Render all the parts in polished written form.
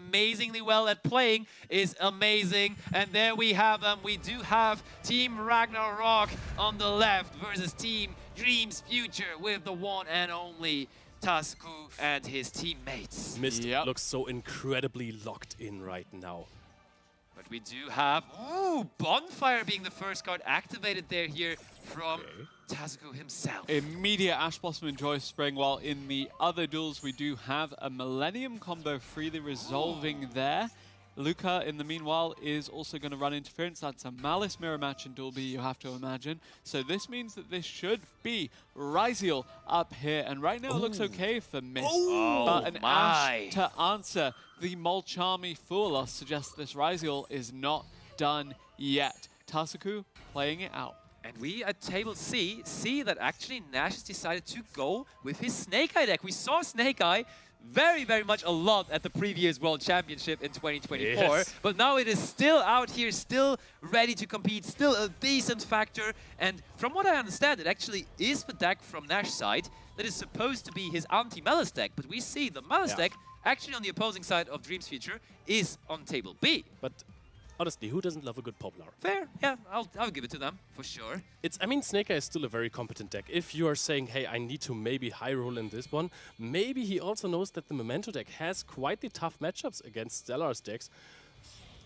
amazingly well at playing is amazing. And there we have them. We do have Team Ragnarok on the left versus Team Dreams Future with the one and only Tasku and his teammates. Mist looks so incredibly locked in right now. But we do have, Bonfire being the first card activated there here from Tasku himself. Immediate Ash Blossom and Joy Spring, while in the other duels we do have a Millennium combo freely resolving there. Luca, in the meanwhile, is also going to run interference. That's a Malice mirror match in Duel B, you have to imagine. So this means that this should be Ryziel up here. And right now it looks okay for Mist. But an Ash to answer the Molchami Fool us suggests this Ryziel is not done yet. Tasuku playing it out. And we at table C see that actually Nash has decided to go with his Snake Eye deck. We saw Snake Eye very, very much a lot at the previous World Championship in 2024. But now it is still out here, still ready to compete, still a decent factor. And from what I understand, it actually is the deck from Nash's side that is supposed to be his anti-Malice deck. But we see the Malice deck actually on the opposing side of Dreams Future is on table B. But honestly, who doesn't love a good Poplar? Fair, yeah, I'll give it to them, for sure. I mean, Snake Eye is still a very competent deck. If you are saying, hey, I need to maybe high roll in this one, maybe he also knows that the Memento deck has quite the tough matchups against Stellar's decks.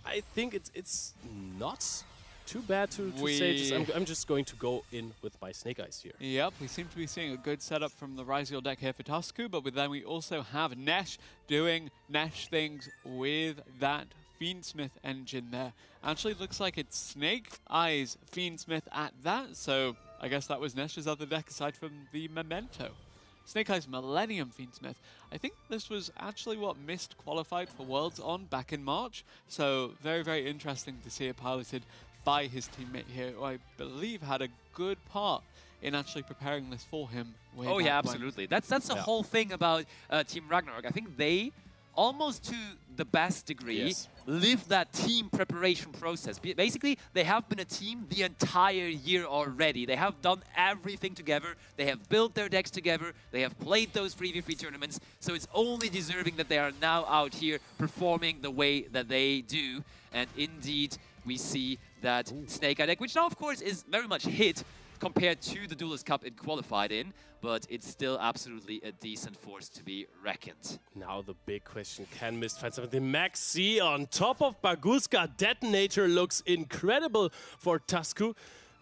I think it's not too bad to say, I'm just going to go in with my Snake Eyes here. Yep, we seem to be seeing a good setup from the Ryziel deck here for Tasku, but then we also have Nesh doing Nesh things with that Fiendsmith engine there. Actually looks like it's Snake Eyes Fiendsmith at that, so I guess that was Nesh's other deck aside from the Memento. Snake Eyes Millennium Fiendsmith. I think this was actually what Mist qualified for Worlds on back in March, so very, very interesting to see it piloted by his teammate here, who I believe had a good part in actually preparing this for him. Oh yeah, absolutely. That's the whole thing about Team Ragnarok. I think they, almost to the best degree, live that team preparation process. Basically, they have been a team the entire year already. They have done everything together. They have built their decks together. They have played those 3v3 tournaments. So it's only deserving that they are now out here performing the way that they do. And indeed, we see that Snake Eye deck, which now, of course, is very much hit compared to the Duelist Cup it qualified in, but it's still absolutely a decent force to be reckoned. Now the big question, can Mist find something? The Max C on top of Baguska Detonator looks incredible for Tasku.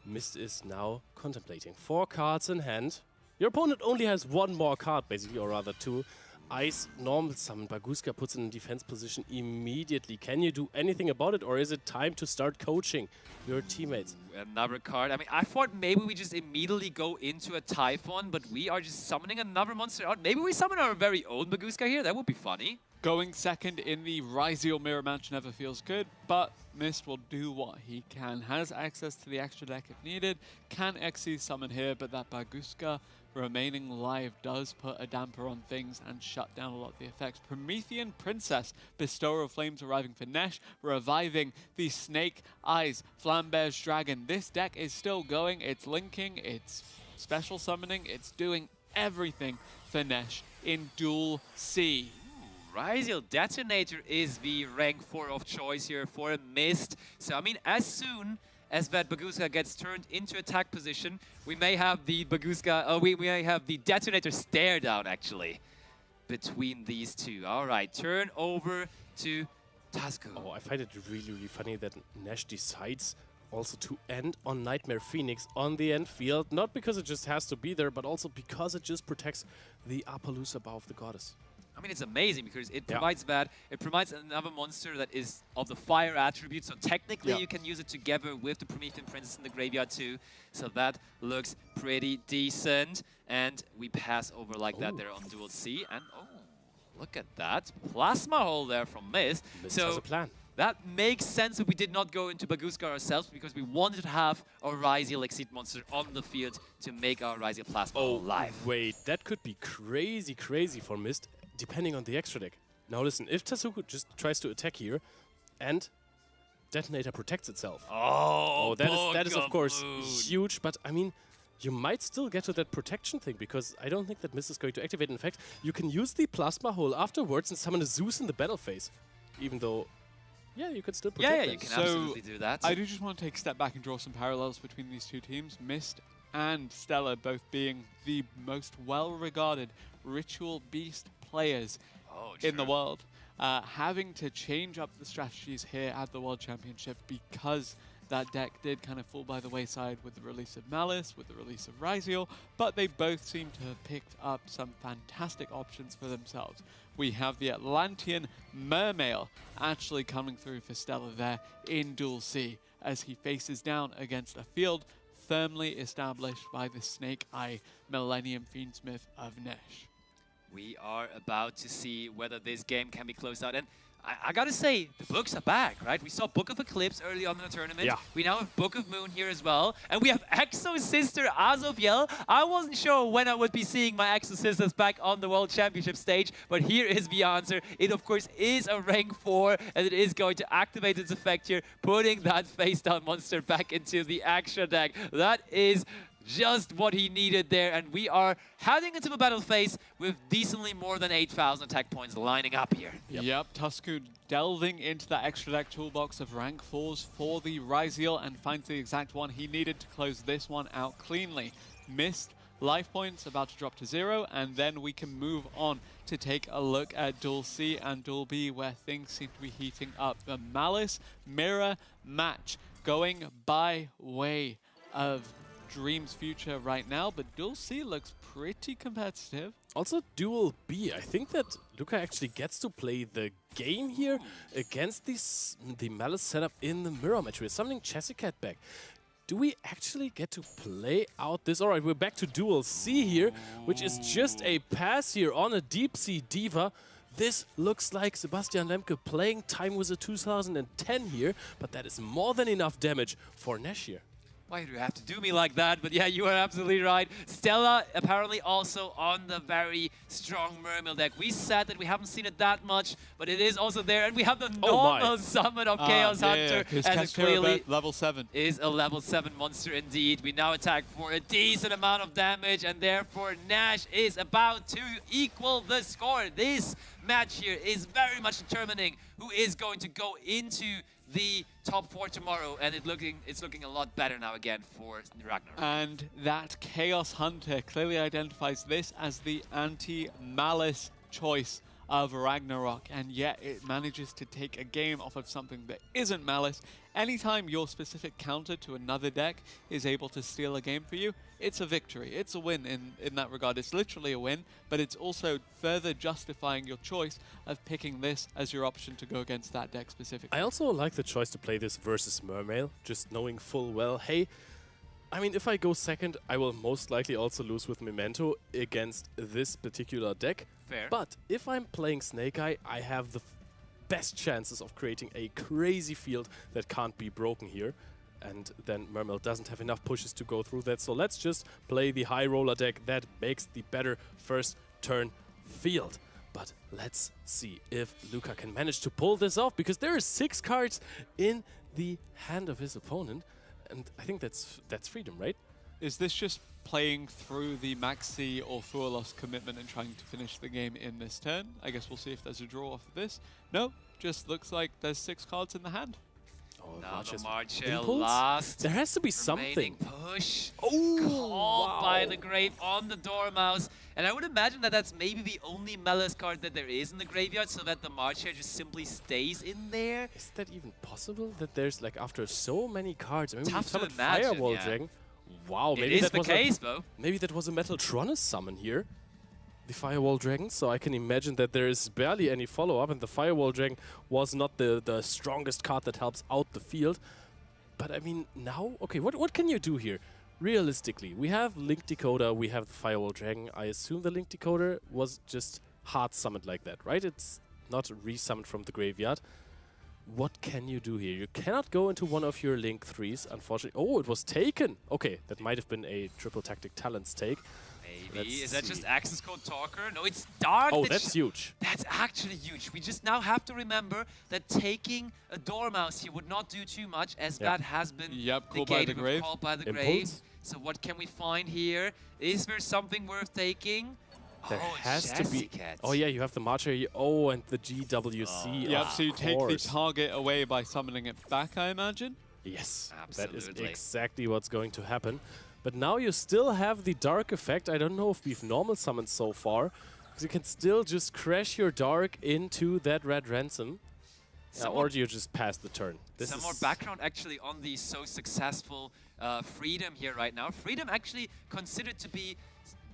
Mist is now contemplating 4 cards in hand. Your opponent only has 1 more card, basically, or rather 2. Ice normal summon. Baguska puts in a defense position immediately. Can you do anything about it, or is it time to start coaching your teammates? Another card. I mean, I thought maybe we just immediately go into a Typhon, but we are just summoning another monster out. Maybe we summon our very own Baguska here. That would be funny. Going second in the Ryziel mirror match never feels good, but Mist will do what he can. Has access to the extra deck if needed. Can Xe summon here, but that Baguska remaining live does put a damper on things and shut down a lot of the effects. Promethean Princess, Bestower of Flames arriving for Nesh, reviving the Snake Eyes Flamberge Dragon. This deck is still going, it's linking, it's special summoning, it's doing everything for Nesh in Duel C. Ryziel Detonator is the rank 4 of choice here for a Mist. So, I mean, as soon as that Baguska gets turned into attack position, we may have the Baguska, we may have the Detonator stare down, actually, between these two. All right, turn over to Tasku. Oh, I find it really, really funny that Nash decides also to end on Nightmare Phoenix on the end field. Not because it just has to be there, but also because it just protects the Appaloosa Bow of the Goddess. I mean, it's amazing because it provides that. It provides another monster that is of the fire attribute, so technically you can use it together with the Promethean Princess in the graveyard too. So that looks pretty decent. And we pass over like that there on Duel C. And look at that. Plasma Hole there from Mist. Mist has a plan. That makes sense that we did not go into Baguska ourselves because we wanted to have our Ryziel Exceed monster on the field to make our Ryziel Plasma Hole live. Wait, that could be crazy, crazy for Mist, depending on the extra deck. Now listen, if Tasuku just tries to attack here and Detonator protects itself. That is of course huge, but I mean, you might still get to that protection thing because I don't think that Mist is going to activate. In fact, you can use the Plasma Hole afterwards and summon a Zeus in the battle phase. even though, yeah, you could still Yeah, protect you them. can So, absolutely do that. I do just want to take a step back and draw some parallels between these two teams. Mist and Stellar both being the most well-regarded Ritual Beast players in the world. Having to change up the strategies here at the World Championship because that deck did kind of fall by the wayside with the release of Malice, with the release of Ryziel, but they both seem to have picked up some fantastic options for themselves. We have the Atlantean Mermail actually coming through for Stellar there in Duel C as he faces down against a field firmly established by the Snake Eye Millennium Fiendsmith of Nesh. We are about to see whether this game can be closed out. And I gotta say, the books are back, right? We saw Book of Eclipse early on in the tournament. Yeah. We now have Book of Moon here as well. And we have Exo's sister, Azoviel. I wasn't sure when I would be seeing my Exo sisters back on the World Championship stage, but here is the answer. It, of course, is a rank 4, and it is going to activate its effect here, putting that face-down monster back into the extra deck. That is just what he needed there, and we are heading into the battle phase with decently more than 8,000 attack points lining up here. Yep, Tusku delving into that extra deck toolbox of rank 4s for the Ryziel and finds the exact one he needed to close this one out cleanly. Missed life points about to drop to 0, and then we can move on to take a look at Duel C and Duel B, where things seem to be heating up. The Malice Mirror match going by way of Dream's future right now, but Duel C looks pretty competitive. Also, Duel B, I think that Luca actually gets to play the game here against the Malice setup in the mirror match. We're summoning Chessicat back. Do we actually get to play out this? All right, we're back to Duel C here, which is just a pass here on a Deep Sea Diva. This looks like Sebastian Lemke playing Time Wizard 2010 here, but that is more than enough damage for Nesh here. Why do you have to do me like that? But yeah, you are absolutely right. Stella apparently also on the very strong Mermail deck. We said that we haven't seen it that much, but it is also there. And we have the normal summon of Chaos Hunter. And it clearly level 7 is a level 7 monster indeed. We now attack for a decent amount of damage, and therefore Nash is about to equal the score. This match here is very much determining who is going to go into the top 4 tomorrow, and it's looking a lot better now again for Ragnarok. And that Chaos Hunter clearly identifies this as the anti-Malice choice of Ragnarok, and yet it manages to take a game off of something that isn't Malice. Anytime your specific counter to another deck is able to steal a game for you, it's a victory. It's a win in that regard. It's literally a win, but it's also further justifying your choice of picking this as your option to go against that deck specifically. I also like the choice to play this versus Mermail, just knowing full well, hey, I mean, if I go second, I will most likely also lose with Memento against this particular deck. Fair. But if I'm playing Snake Eye, I have the best chances of creating a crazy field that can't be broken here. And then Mermail doesn't have enough pushes to go through that. So let's just play the high roller deck that makes the better first turn field. But let's see if Luca can manage to pull this off, because there are 6 cards in the hand of his opponent. And I think that's freedom, right? Is this just playing through the Maxi or Thualos commitment and trying to finish the game in this turn? I guess we'll see if there's a draw off of this. No, just looks like there's 6 cards in the hand. Oh, Now the March's Marchel impulse? last. There has to be remaining something. push. Oh, Called by the grave on the Dormouse. And I would imagine that that's maybe the only Malice card that there is in the graveyard, so that the Marchel just simply stays in there. Is that even possible? That there's like, after so many cards, I mean, we Tough to summoned imagine, Firewall yeah. Dragon. Wow, It maybe is that the was case, though. maybe that was a Metaltronus summon here. The Firewall Dragon, so I can imagine that there is barely any follow-up, and the Firewall Dragon was not the strongest card that helps out the field. But I mean, now, okay, what can you do here? Realistically, we have Link Decoder, we have the Firewall Dragon. I assume the Link Decoder was just hard summoned like that, right? It's not resummoned from the graveyard. What can you do here? You cannot go into one of your Link 3s, unfortunately. Oh, it was taken! Okay, that might have been a triple tactic talents take. Maybe. Let's Is that see. just access code talker? No, it's dark. Oh, that's huge. That's actually huge. We just now have to remember that taking a Dormouse here would not do too much, as that has been Called by the negated with grave. Called by the Impulse. grave. So what can we find here? Is there something worth taking? There has to be. Jessica. Oh yeah, you have the Marcher here. Oh, and the GWC. Yeah, of so you take the course. target away by summoning it back, I imagine. Yes, Absolutely. that is exactly what's going to happen. But now you still have the Dark effect. I don't know if we've normal summoned so far, because you can still just crash your Dark into that Red Ransom. Or do you just pass the turn? Some more background actually on the so successful Freedom here right now. Freedom actually considered to be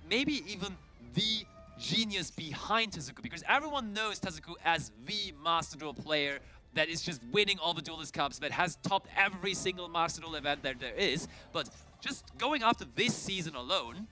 maybe even the genius behind Tazuku, because everyone knows Tazuku as the Master Duel player that is just winning all the Duelist Cups, that has topped every single Master Duel event that there is. But just going after this season alone,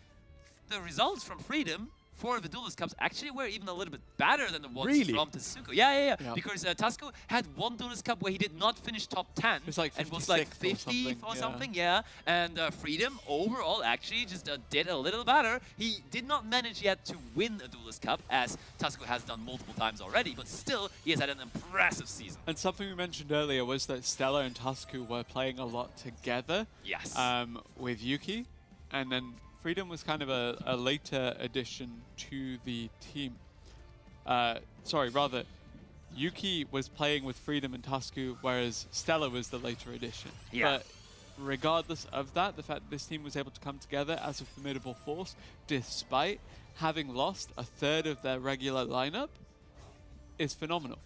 the results from Freedom for the Duelist Cups actually were even a little bit better than the ones from Tazuku. Yeah. Because Tazuku had one Duelist Cup where he did not finish top 10. It was like and was like 50th or something, yeah. And Freedom overall actually just did a little better. He did not manage yet to win a Duelist Cup, as Tazuku has done multiple times already, but still, he has had an impressive season. And something we mentioned earlier was that Stella and Tazuku were playing a lot together. Yes. With Yuki, and then Freedom was kind of a later addition to the team. Sorry, rather, Yuki was playing with Freedom and Tazuku, whereas Stella was the later addition. Yeah. But regardless of that, the fact that this team was able to come together as a formidable force, despite having lost a third of their regular lineup, is phenomenal.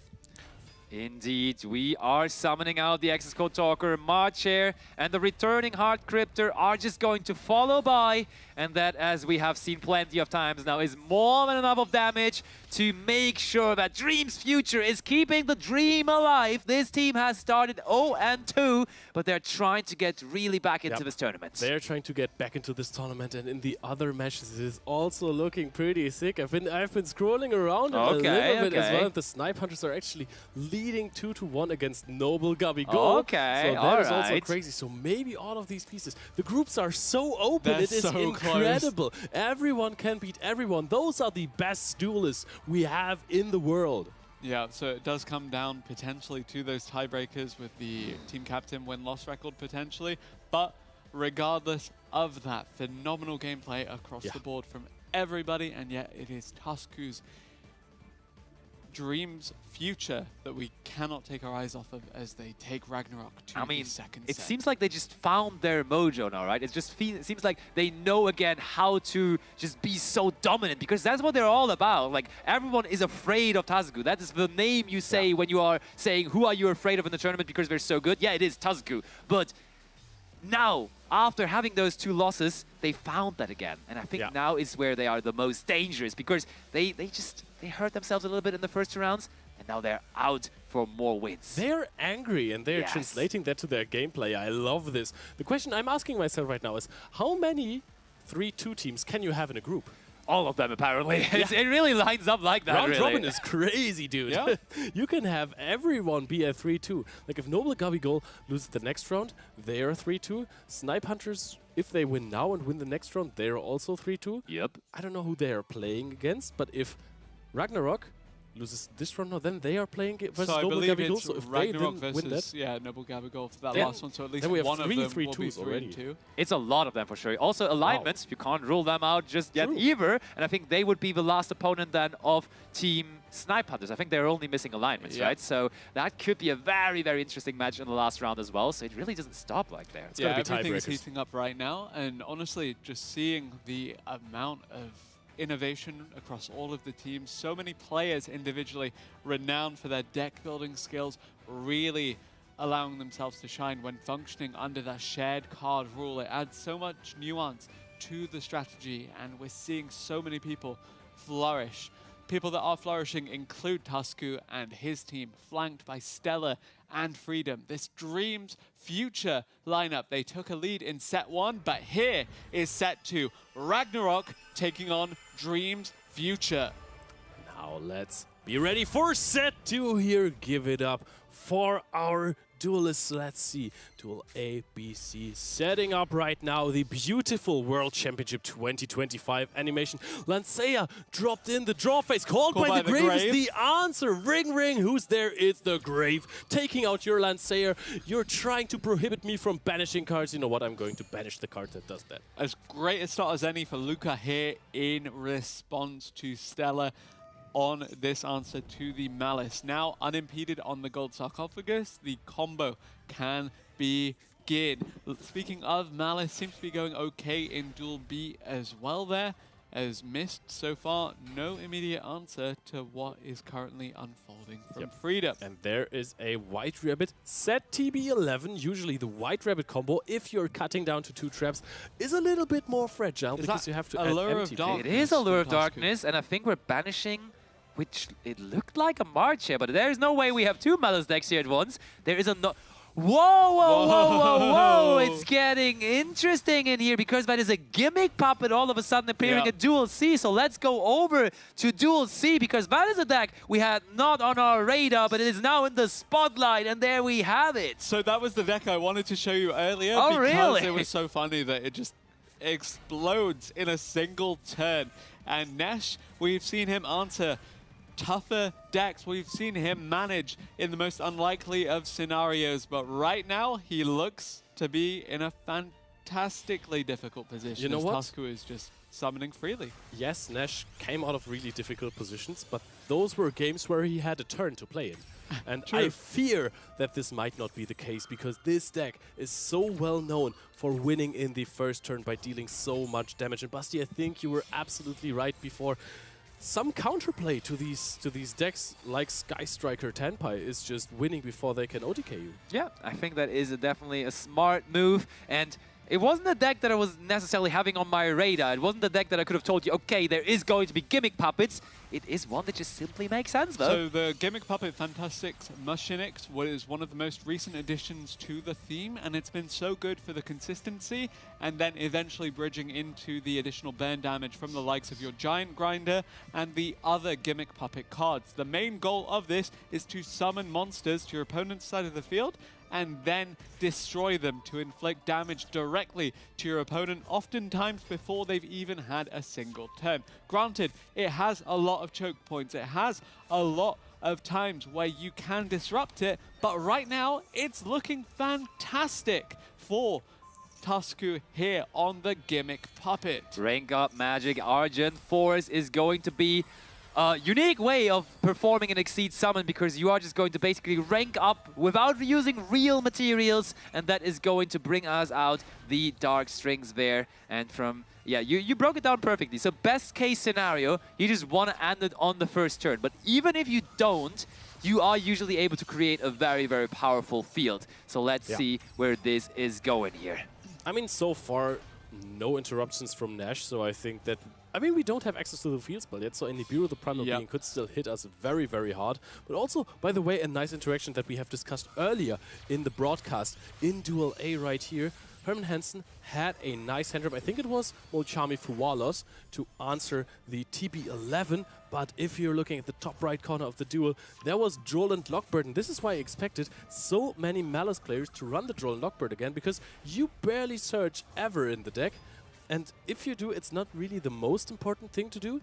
Indeed, we are summoning out the access code talker, Marcher, and the returning Heart Cryptor are just going to follow by, and that, as we have seen plenty of times now, is more than enough of damage to make sure that Dream's future is keeping the dream alive. This team has started 0-2, but they're trying to get really back into this tournament. They're trying to get back into this tournament, and in the other matches it is also looking pretty sick. I've been scrolling around a little bit as well, and the Snipe Hunters are actually leading 2-1 against Noble Gubby Go. Okay, so that is also crazy. So maybe all of these pieces. The groups are so open. They're it is so incredible. Close. Everyone can beat everyone. Those are the best duelists we have in the world. Yeah, so it does come down potentially to those tiebreakers with the team captain win-loss record potentially. But regardless of that, phenomenal gameplay across the board from everybody, and yet it is Tazuku's Dream's future that we cannot take our eyes off of as they take Ragnarok to the second set. It seems like they just found their mojo now, right? It just seems like they know again how to just be so dominant, because that's what they're all about. Like, everyone is afraid of Tazuku. That is the name you say when you are saying, who are you afraid of in the tournament because they're so good? Yeah, it is Tazuku. But now, after having those two losses, they found that again. And I think now is where they are the most dangerous, because they hurt themselves a little bit in the first two rounds, and now they're out for more wins. They're angry, and they're translating that to their gameplay. I love this. The question I'm asking myself right now is, how many 3-2 teams can you have in a group? All of them, apparently. It really lines up like that, Round robin is crazy, dude. Yeah. You can have everyone be a 3-2. Like, if Noble Gabigol loses the next round, they are 3-2. Snipe Hunters, if they win now and win the next round, they're also 3-2. Yep. I don't know who they are playing against, but if Ragnarok loses this round, then they are playing versus so Noble I believe Gabigol. it's So if Ragnarok they didn't versus win that, Noble Gabigol for that last one. So at least we have one of them will be 3-2s already. 3-2. It's a lot of them for sure. Also, alignments, you can't rule them out just yet either. And I think they would be the last opponent then of Team Snipe Hunters. I think they're only missing alignments, right? So that could be a very, very interesting match in the last round as well. So it really doesn't stop like there. It's gonna be everything's tiebreakers. heating up right now. And honestly, just seeing the amount of innovation across all of the teams, so many players individually renowned for their deck building skills, really allowing themselves to shine when functioning under that shared card rule. It adds so much nuance to the strategy, and we're seeing so many people flourish. People that are flourishing include Tazuku and his team, flanked by Stella and Freedom. This Dream's future lineup. They took a lead in set 1, but here is set 2. Ragnarok taking on Dream's future. Now let's Be ready for set 2 here. Give it up for our duelists. Let's see. Duel A, B, C setting up right now the beautiful World Championship 2025 animation. Lancea dropped in the draw phase. Called by the Grave is the answer. Ring, ring. Who's there? It's the Grave. Taking out your Lancea. You're trying to prohibit me from banishing cards. You know what? I'm going to banish the card that does that. As great a start as any for Luca here in response to Stella on this answer to the Malice. Now unimpeded on the gold sarcophagus, the combo can begin. Speaking of Malice, seems to be going okay in Duel B as well there, as missed so far no immediate answer to what is currently unfolding from Freedom. And there is a White Rabbit set TB11. Usually the White Rabbit combo, if you're cutting down to 2 traps, is a little bit more fragile because you have to add Allure of empty Darkness? It is Allure of Tasku. Darkness, and I think we're banishing, which it looked like a March here, but there's no way we have 2 Malice decks here at once. There is a no... Whoa, whoa, whoa, whoa, whoa! It's getting interesting in here because that is a gimmick puppet all of a sudden appearing at Duel C. So let's go over to Duel C because that is a deck we had not on our radar, but it is now in the spotlight, and there we have it. So that was the deck I wanted to show you earlier Oh, because really? it was so funny that it just explodes in a single turn. And Nesh, we've seen him answer tougher decks. We've seen him manage in the most unlikely of scenarios, but right now he looks to be in a fantastically difficult position. You know as what? Tasku is just summoning freely. Yes, Nash came out of really difficult positions, but those were games where he had a turn to play it. And I fear that this might not be the case because this deck is so well known for winning in the first turn by dealing so much damage. And Basti, I think you were absolutely right before. Some counterplay to these decks like Sky Striker Tenpai is just winning before they can OTK you. Yeah, I think that is definitely a smart move, and it wasn't a deck that I was necessarily having on my radar. It wasn't a deck that I could have told you, okay, there is going to be gimmick puppets. It is one that just simply makes sense, though. So the Gimmick Puppet Fantastics Machinix was one of the most recent additions to the theme, and it's been so good for the consistency, and then eventually bridging into the additional burn damage from the likes of your Giant Grinder and the other Gimmick Puppet cards. The main goal of this is to summon monsters to your opponent's side of the field, and then destroy them to inflict damage directly to your opponent, oftentimes before they've even had a single turn. Granted, it has a lot of choke points, it has a lot of times where you can disrupt it, but right now it's looking fantastic for Tasku here on the Gimmick Puppet. Rank up Magic Argent Force is going to be a unique way of performing an Exceed Summon because you are just going to basically rank up without using real materials, and that is going to bring us out the Dark Strings there. And from, yeah, you broke it down perfectly. So best case scenario, you just want to end it on the first turn. But even if you don't, you are usually able to create a very, very powerful field. So let's see where this is going here. I mean, so far, no interruptions from Nash, so I think that... I mean, we don't have access to the field spell yet, so in Nibiru, the Primal Being could still hit us very, very hard. But also, by the way, a nice interaction that we have discussed earlier in the broadcast in Duel A right here. Herman Hansen had a nice hand drop. I think it was Molchami Fuwalos to answer the TB11. But if you're looking at the top right corner of the duel, there was Droll and Lockbird. And this is why I expected so many Malice players to run the Droll and Lockbird again, because you barely search ever in the deck. And if you do, it's not really the most important thing to do.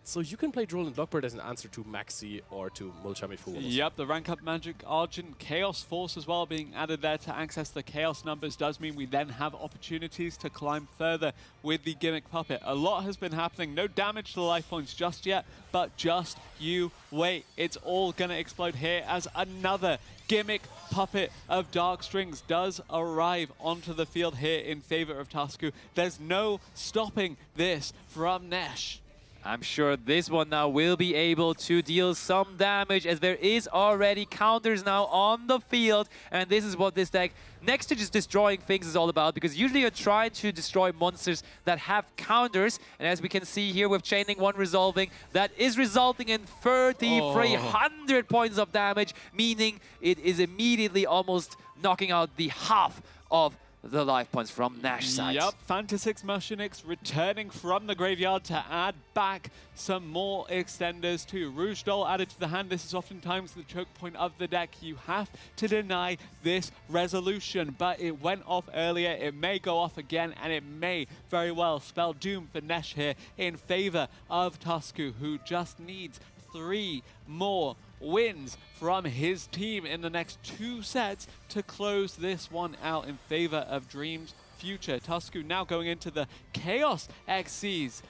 So you can play Droll and Lockbird as an answer to Maxi or to Molchami Fuwalos. Yep, the rank up Magic Argent Chaos Force as well being added there to access the Chaos numbers does mean we then have opportunities to climb further with the Gimmick Puppet. A lot has been happening, no damage to the life points just yet, but just you wait. It's all gonna explode here as another Gimmick Puppet of Dark Strings does arrive onto the field here in favor of Tasku. There's no stopping this from Nesh. I'm sure this one now will be able to deal some damage as there is already counters now on the field. And this is what this deck, next to just destroying things, is all about, because usually you're trying to destroy monsters that have counters. And as we can see here with Chaining 1 resolving, that is resulting in 3,300 points of damage, meaning it is immediately almost knocking out the half of the life points from Nash side. Yup, Fantasix Mushinix returning from the graveyard to add back some more extenders too. Rouge Doll added to the hand. This is oftentimes the choke point of the deck. You have to deny this resolution, but it went off earlier. It may go off again, and it may very well spell doom for Nesh here in favor of Tusku, who just needs 3 more wins from his team in the next 2 sets to close this one out in favor of Dream's future. Tusku now going into the Chaos XCs.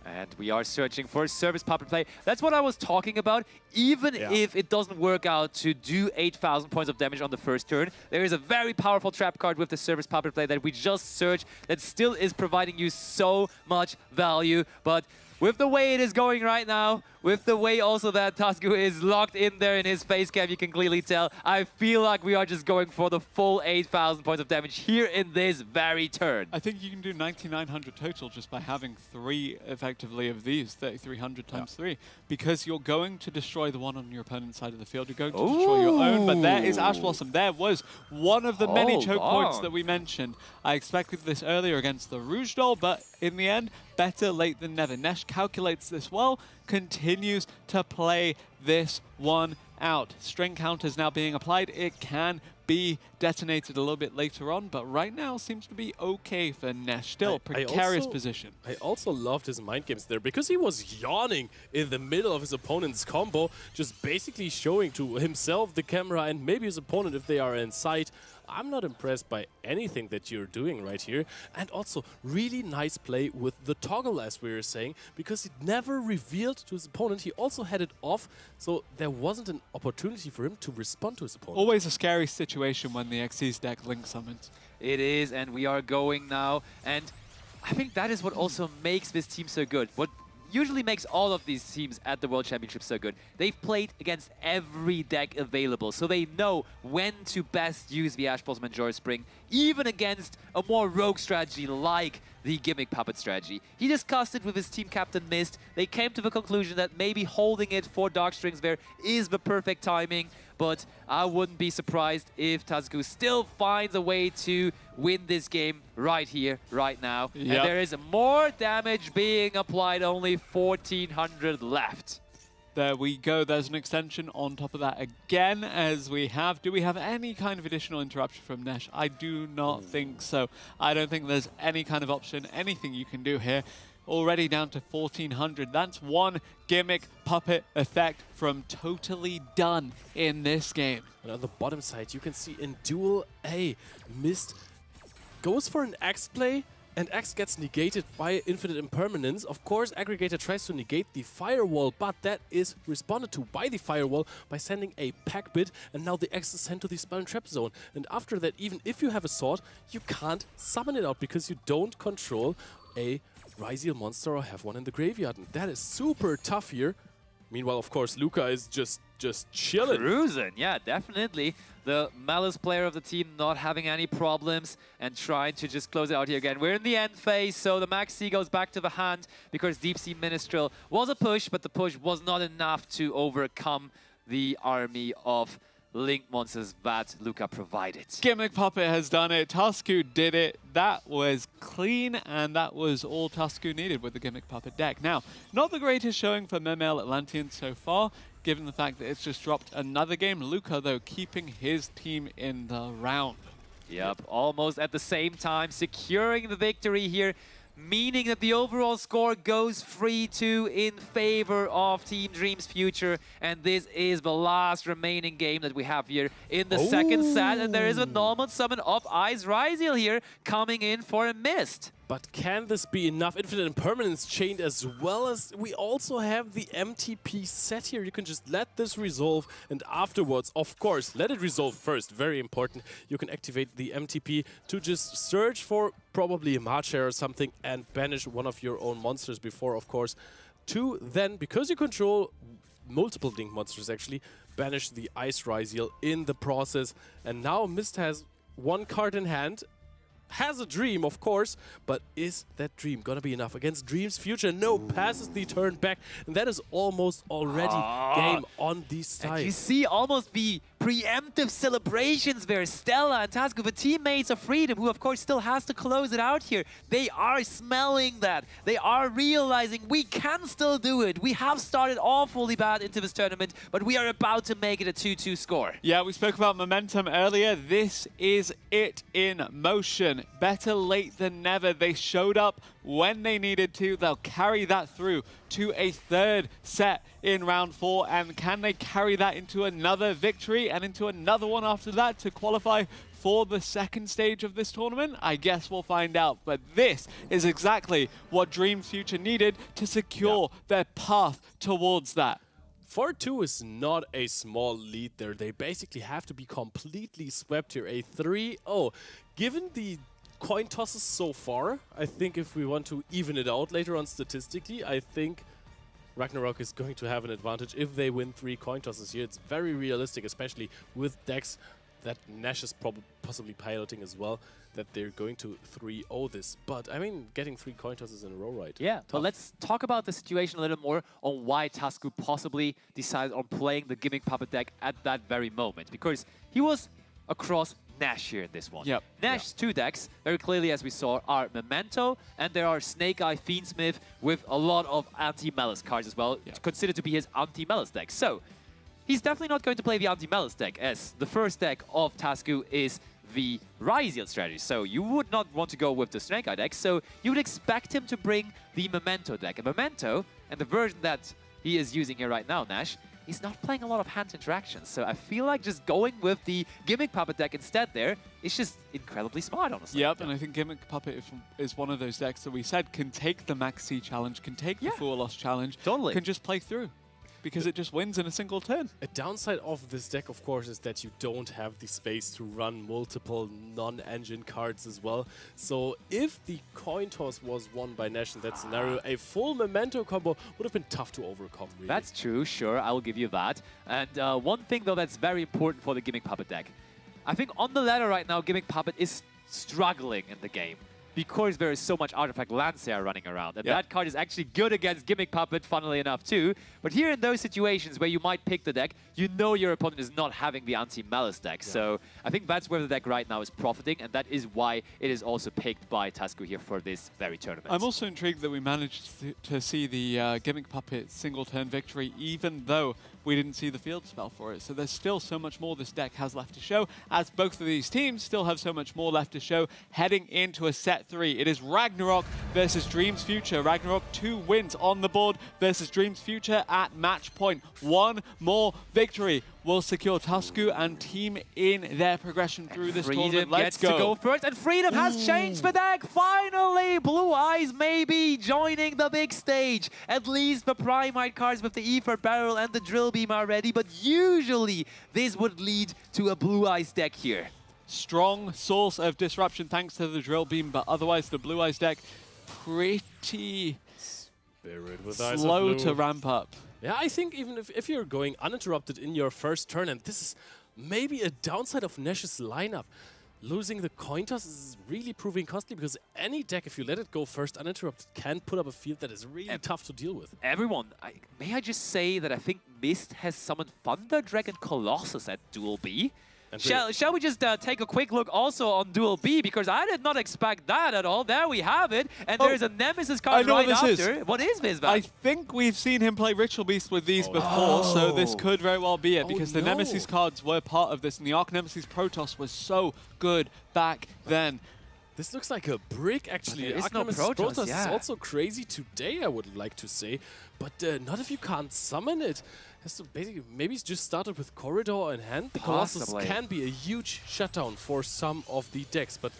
And we are searching for service puppet play. That's what I was talking about. Even if it doesn't work out to do 8,000 points of damage on the first turn, there is a very powerful trap card with the service puppet play that we just searched that still is providing you so much value. But with the way it is going right now, with the way also that Tusku is locked in there in his face cam, you can clearly tell, I feel like we are just going for the full 8,000 points of damage here in this very turn. I think you can do 9,900 total just by having 3 effectively of these, 3,300 times 3, because you're going to destroy the one on your opponent's side of the field. You're going to destroy your own, but there is Ash Blossom. There was one of the many choke points that we mentioned. I expected this earlier against the Rouge Doll, but in the end, better late than never. Nesh calculates this well, continues to play this one out. String counters now being applied. It can be detonated a little bit later on, but right now seems to be okay for Nesh. Still precarious position. I also loved his mind games there because he was yawning in the middle of his opponent's combo, just basically showing to himself, the camera, and maybe his opponent if they are in sight. I'm not impressed by anything that you're doing right here. And also, really nice play with the toggle, as we were saying, because it never revealed to his opponent. He also had it off, so there wasn't an opportunity for him to respond to his opponent. Always a scary situation when the Xyz deck link summons. It is, and we are going now. And I think that is what also makes this team so good. What usually makes all of these teams at the World Championship so good. They've played against every deck available, so they know when to best use the Ash Blossom and Joy Spring, even against a more rogue strategy like the Gimmick Puppet strategy. He discussed it with his team captain Mist. They came to the conclusion that maybe holding it for Dark Strings there is the perfect timing, but I wouldn't be surprised if Tusku still finds a way to win this game right here, right now. Yep. And there is more damage being applied, only 1,400 left. There we go. There's an extension on top of that again, as we have. Do we have any kind of additional interruption from Nesh? I do not think so. I don't think there's any kind of option, anything you can do here. Already down to 1,400. That's one Gimmick Puppet effect from totally done in this game. And on the bottom side, you can see in Duel A, Mist goes for an X play, and X gets negated by Infinite Impermanence. Of course, Aggregator tries to negate the Firewall, but that is responded to by the Firewall by sending a Pack Bit, and now the X is sent to the Spell and Trap Zone. And after that, even if you have a sword, you can't summon it out because you don't control a Ryziel monster or have one in the graveyard. And that is super tough here. Meanwhile, of course, Luca is just chilling. Cruising, yeah, definitely. The Malice player of the team not having any problems and trying to just close it out here again. We're in the end phase, so the Max C goes back to the hand because Deep Sea Minstrel was a push, but the push was not enough to overcome the army of Link monsters that Luca provided. Gimmick Puppet has done it. Tusku did it. That was clean, and that was all Tusku needed with the Gimmick Puppet deck. Now, not the greatest showing for Memel Atlantean so far, given the fact that it's just dropped another game. Luca, though, keeping his team in the round. Yep, almost at the same time, securing the victory here, meaning that the overall score goes 3-2 in favor of Team Dream's future. And this is the last remaining game that we have here in the second set. And there is a normal summon of Ice Ryziel here coming in for a Mist. But can this be enough? Infinite Impermanence chained, as well as we also have the MTP set here. You can just let this resolve, and afterwards, of course, let it resolve first. Very important. You can activate the MTP to just search for probably a Marcher or something and banish one of your own monsters before, of course, to then, because you control multiple Link monsters actually, banish the Ice Ryziel in the process. And now Mist has one card in hand. Has a dream, of course, but is that dream gonna be enough against Dream's future? No, passes the turn back, and that is almost already game on the side. And you see almost the preemptive celebrations where Stella and Tasku, the teammates of Freedom, who of course still has to close it out here, they are smelling that. They are realizing we can still do it. We have started awfully bad into this tournament, but we are about to make it a 2-2 score. Yeah, we spoke about momentum earlier. This is it in motion. Better late than never. They showed up when they needed to. They'll carry that through to a third set in round 4. And can they carry that into another victory and into another one after that to qualify for the second stage of this tournament? I guess we'll find out. But this is exactly what Dream's Future needed to secure their path towards that. 4-2 is not a small lead there. They basically have to be completely swept here. A 3-0. Given the coin tosses so far, I think if we want to even it out later on statistically, I think Ragnarok is going to have an advantage if they win 3 coin tosses here. It's very realistic, especially with decks that Nash is possibly piloting as well, that they're going to 3-0 this. But, I mean, getting 3 coin tosses in a row, right? Yeah, but let's talk about the situation a little more on why Tasku possibly decided on playing the Gimmick Puppet deck at that very moment. Because he was across Nash here in this one. Yep. Nash's 2 decks, very clearly as we saw, are Memento, and there are Snake Eye Fiendsmith with a lot of anti-Malice cards as well, considered to be his anti-Malice deck. So, he's definitely not going to play the anti-Malice deck, as the first deck of Tasku is the Ryziel strategy. So you would not want to go with the Snake Eye deck, so you would expect him to bring the Memento deck. And Memento, and the version that he is using here right now, Nash, he's not playing a lot of hand interactions. So I feel like just going with the Gimmick Puppet deck instead there is just incredibly smart, honestly. Yep, and I think Gimmick Puppet is one of those decks that we said can take the Max C challenge, can take the Fool Loss challenge, can just play through. Because it just wins in a single turn. A downside of this deck, of course, is that you don't have the space to run multiple non-engine cards as well. So if the coin toss was won by Nash in that scenario, a full Memento combo would have been tough to overcome, really. That's true, sure, I will give you that. And one thing, though, that's very important for the Gimmick Puppet deck. I think on the ladder right now, Gimmick Puppet is struggling in the game, because there is so much Artifact Lancea running around. And that card is actually good against Gimmick Puppet, funnily enough, too. But here in those situations where you might pick the deck, you know your opponent is not having the anti-Malice deck. So I think that's where the deck right now is profiting, and that is why it is also picked by Tasku here for this very tournament. I'm also intrigued that we managed to see the Gimmick Puppet single-turn victory, even though we didn't see the field spell for it. So there's still so much more this deck has left to show, as both of these teams still have so much more left to show heading into a set 3. It is Ragnarok versus Dream's Future. Ragnarok 2 wins on the board versus Dream's Future at match point. One more victory will secure Tasku and team in their progression through this tournament. Let's to go first, and Freedom has changed the deck. Finally, Blue Eyes may be joining the big stage. At least the Primite cards with the Ether Barrel and the Drill Beam are ready, but usually this would lead to a Blue Eyes deck here. Strong source of disruption thanks to the Drill Beam, but otherwise the Blue Eyes deck pretty slow to ramp up. Yeah, I think even if you're going uninterrupted in your first turn, and this is maybe a downside of Nash's lineup, losing the coin toss is really proving costly, because any deck, if you let it go first uninterrupted, can put up a field that is really tough to deal with. Everyone, may I just say that I think Mist has summoned Thunder Dragon Colossus at Duel B. Shall we just take a quick look also on Duel B, because I did not expect that at all. There we have it, and there's a Nemesis card right after. What is this, man? I think we've seen him play Ritual Beast with these before, so this could very well be it, because the Nemesis cards were part of this, and the Arc Nemesis Protoss was so good back then. This looks like a brick, actually. There is no Protoss is also crazy today, I would like to say. But not if you can't summon it. Has to basically, maybe it's just started with Corridor in hand. The Colossus can be a huge shutdown for some of the decks, but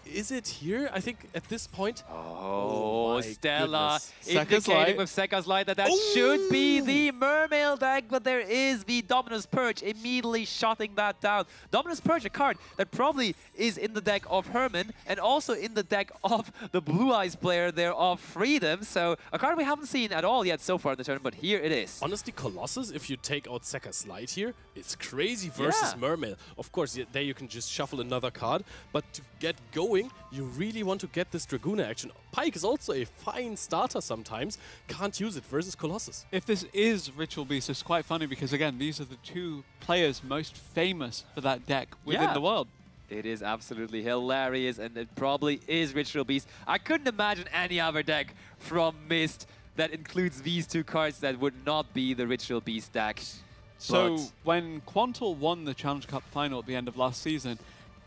is it here? I think at this point... Oh, Stella indicating with Sekka's Light that should be the Mermail deck, but there is the Dominus Purge immediately shutting that down. Dominus Purge, a card that probably is in the deck of Herman and also in the deck of the Blue Eyes player there of Freedom. So a card we haven't seen at all yet so far in the tournament, but here it is. Honestly, Colossus, if you take out Sekka's Light here, it's crazy versus Mermail. Of course, there you can just shuffle another card, but to get going, knowing you really want to get this Dragoon action. Pyke is also a fine starter sometimes. Can't use it versus Colossus. If this is Ritual Beast, it's quite funny because, again, these are the two players most famous for that deck within the world. It is absolutely hilarious, and it probably is Ritual Beast. I couldn't imagine any other deck from Mist that includes these two cards that would not be the Ritual Beast deck. So when Quantal won the Challenge Cup final at the end of last season,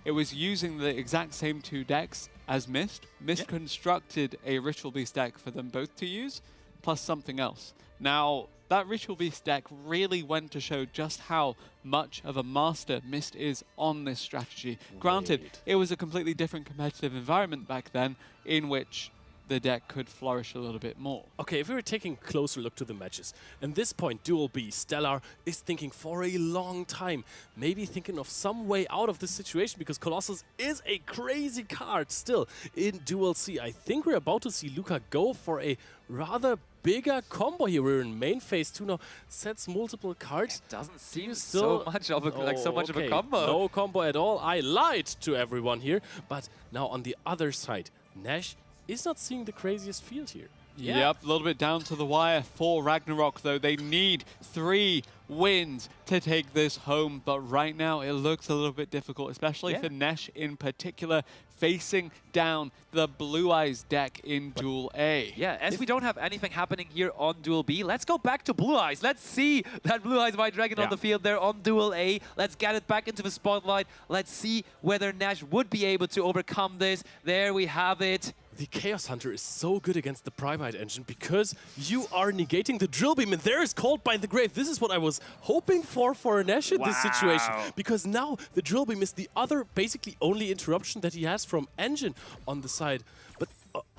it was using the exact same two decks as Mist. Mist constructed a Ritual Beast deck for them both to use, plus something else. Now, that Ritual Beast deck really went to show just how much of a master Mist is on this strategy. Granted, it was a completely different competitive environment back then in which the deck could flourish a little bit more. Okay, if we were taking a closer look to the matches, at this point, Duel B, Stellar is thinking for a long time, maybe thinking of some way out of this situation, because Colossus is a crazy card still in Duel C. I think we're about to see Luca go for a rather bigger combo here. We're in main phase 2 now, sets multiple cards. It doesn't seem so much of a combo. No combo at all. I lied to everyone here, but now on the other side, Nash is not seeing the craziest field here. Yep, a little bit down to the wire for Ragnarok, though. They need 3 wins to take this home, but right now it looks a little bit difficult, especially for Nesh in particular, facing down the Blue Eyes deck in Duel A. Yeah, as we don't have anything happening here on Duel B, let's go back to Blue Eyes. Let's see that Blue Eyes White Dragon on the field there on Duel A. Let's get it back into the spotlight. Let's see whether Nash would be able to overcome this. There we have it. The Chaos Hunter is so good against the Primite engine because you are negating the Drill Beam, and there is Called by the Grave. This is what I was hoping for Nash in this situation, because now the Drill Beam is the other, basically only interruption that he has from engine on the side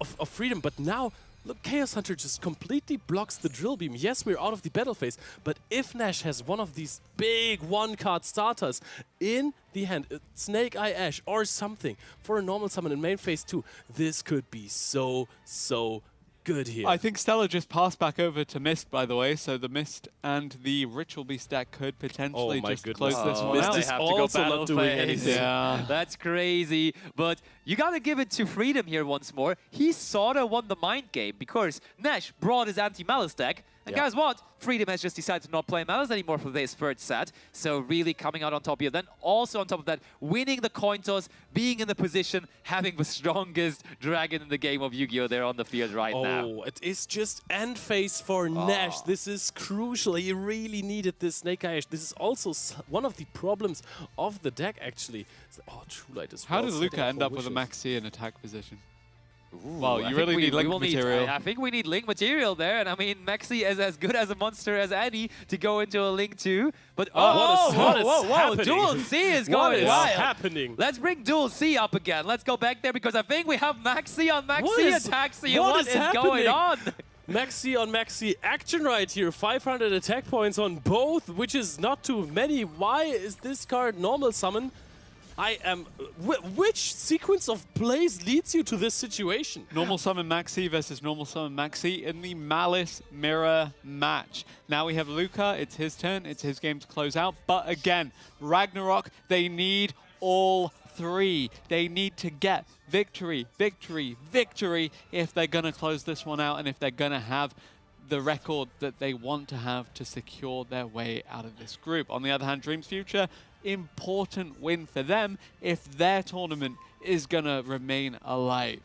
of Freedom. But now, look, Chaos Hunter just completely blocks the Drill Beam. Yes, we're out of the battle phase, but if Nash has one of these big one-card starters in the hand, Snake Eye Ash or something, for a normal summon in main phase 2, this could be so good here. I think Stella just passed back over to Mist, by the way, so the Mist and the Ritual Beast deck could potentially just close this one Mist out. is also not doing anything. Yeah. That's crazy, but you gotta give it to Freedom here once more. He sorta won the mind game because Nash brought his anti-Malice deck, and guys what? Freedom has just decided to not play Malice anymore for this third set, so really coming out on top here. Then also on top of that, winning the coin toss, being in the position, having the strongest dragon in the game of Yu-Gi-Oh! There on the field right now. Oh, it is just end phase for Nash. This is crucial. He really needed this Snake Eye Ash. This is also one of the problems of the deck, actually. Oh, True Light as well. How did Luca end up with a Maxi in attack position? Ooh, well, you really need link material. I think we need link material there, and I mean, Maxi is as good as a monster as any to go into a link too. But whoa, Duel C is going wild. What is happening? Let's bring Duel C up again. Let's go back there because I think we have Maxi on Maxi attack C. What is going on? Maxi on Maxi action right here. 500 attack points on both, which is not too many. Why is this card normal summon? I am... which sequence of plays leads you to this situation? Normal Summon Maxi versus Normal Summon Maxi in the Malice Mirror match. Now we have Luca. It's his turn. It's his game to close out. But again, Ragnarok, they need all 3. They need to get victory, victory, victory if they're going to close this one out and if they're going to have the record that they want to have to secure their way out of this group. On the other hand, Dream's Future, important win for them if their tournament is going to remain alive.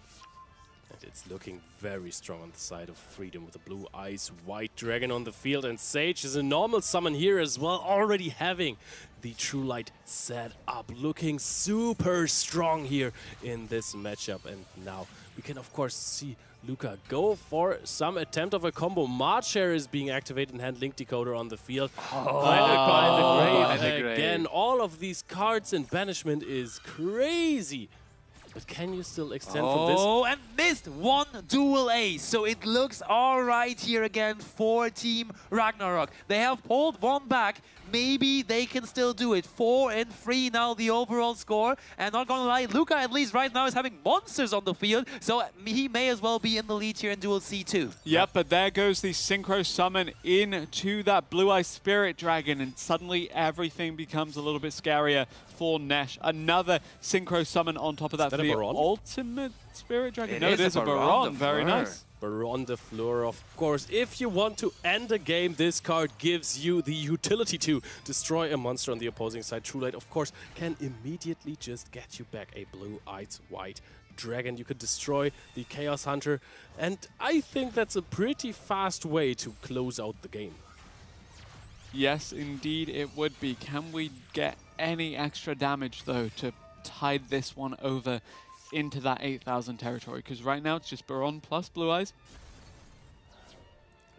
And it's looking very strong on the side of Freedom with the Blue Eyes White Dragon on the field, and Sage is a normal summon here as well, already having the True Light set up, looking super strong here in this matchup. And now we can of course see Luca go for some attempt of a combo. Marcher is being activated and hand Link Decoder on the field. By the grave. Again, all of these cards in banishment is crazy. But can you still extend from this? Oh, and missed one Duel Ace. So it looks all right here again for Team Ragnarok. They have pulled one back. Maybe they can still do it. 4-3 now the overall score. And not gonna lie, Luca at least right now is having monsters on the field. So he may as well be in the lead here in Duel C2. Yep, but there goes the Synchro Summon into that Blue Eye Spirit Dragon. And suddenly everything becomes a little bit scarier for Nash. Another Synchro Summon on top of that field. the Baron? ultimate Spirit Dragon? It is a a Baron Baron. de Very Fleur. nice. Baron de Fleur, of course. If you want to end a game, this card gives you the utility to destroy a monster on the opposing side. True Light, of course, can immediately just get you back a blue-eyed white dragon. You could destroy the Chaos Hunter, and I think that's a pretty fast way to close out the game. Yes, indeed it would be. Can we get any extra damage, though, to tide this one over into that 8,000 territory? Because right now it's just Baron plus Blue Eyes.